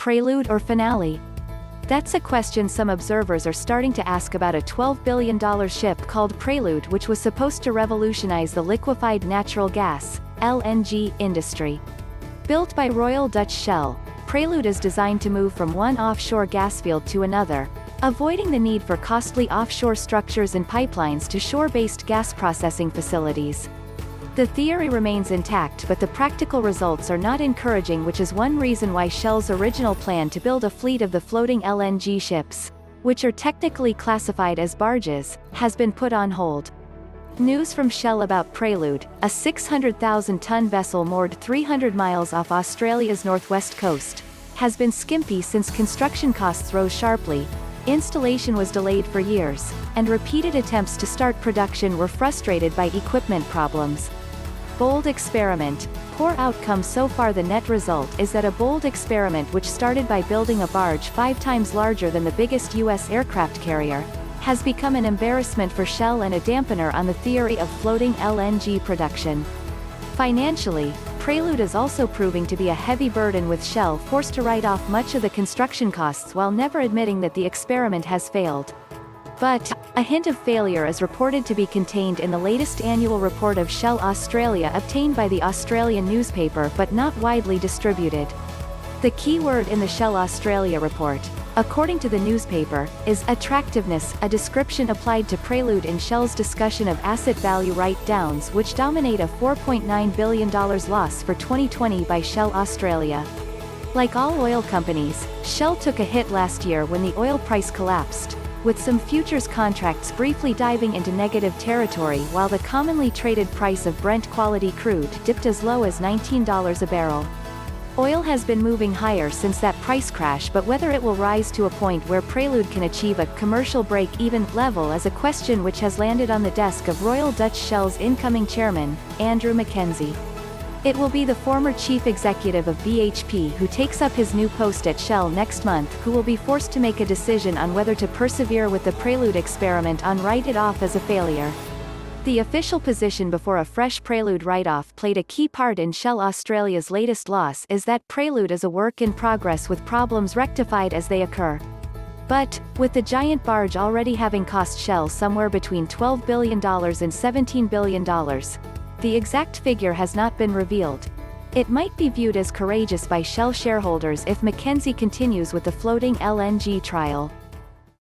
Prelude or finale? That's a question some observers are starting to ask about a $12 billion ship called Prelude, which was supposed to revolutionize the liquefied natural gas (LNG) industry. Built by Royal Dutch Shell, Prelude is designed to move from one offshore gas field to another, avoiding the need for costly offshore structures and pipelines to shore-based gas processing facilities. The theory remains intact, but the practical results are not encouraging, which is one reason why Shell's original plan to build a fleet of the floating LNG ships, which are technically classified as barges, has been put on hold. News from Shell about Prelude, a 600,000-ton vessel moored 300 miles off Australia's northwest coast, has been skimpy since construction costs rose sharply, installation was delayed for years, and repeated attempts to start production were frustrated by equipment problems. Bold experiment. Poor outcome so far. The net result is that a bold experiment, which started by building a barge 5 times larger than the biggest U.S. aircraft carrier, has become an embarrassment for Shell and a dampener on the theory of floating LNG production. Financially, Prelude is also proving to be a heavy burden, with Shell forced to write off much of the construction costs while never admitting that the experiment has failed. But a hint of failure is reported to be contained in the latest annual report of Shell Australia, obtained by the Australian newspaper but not widely distributed. The key word in the Shell Australia report, according to the newspaper, is attractiveness, a description applied to Prelude in Shell's discussion of asset value write-downs, which dominate a $4.9 billion loss for 2020 by Shell Australia. Like all oil companies, Shell took a hit last year when the oil price collapsed, with some futures contracts briefly diving into negative territory while the commonly traded price of Brent quality crude dipped as low as $19 a barrel. Oil has been moving higher since that price crash, but whether it will rise to a point where Prelude can achieve a commercial break-even level is a question which has landed on the desk of Royal Dutch Shell's incoming chairman, Andrew Mackenzie. It will be the former chief executive of BHP who takes up his new post at Shell next month, who will be forced to make a decision on whether to persevere with the Prelude experiment or write it off as a failure. The official position before a fresh Prelude write-off played a key part in Shell Australia's latest loss is that Prelude is a work in progress, with problems rectified as they occur. But, with the giant barge already having cost Shell somewhere between $12 billion and $17 billion, the exact figure has not been revealed. It might be viewed as courageous by Shell shareholders if Mackenzie continues with the floating LNG trial.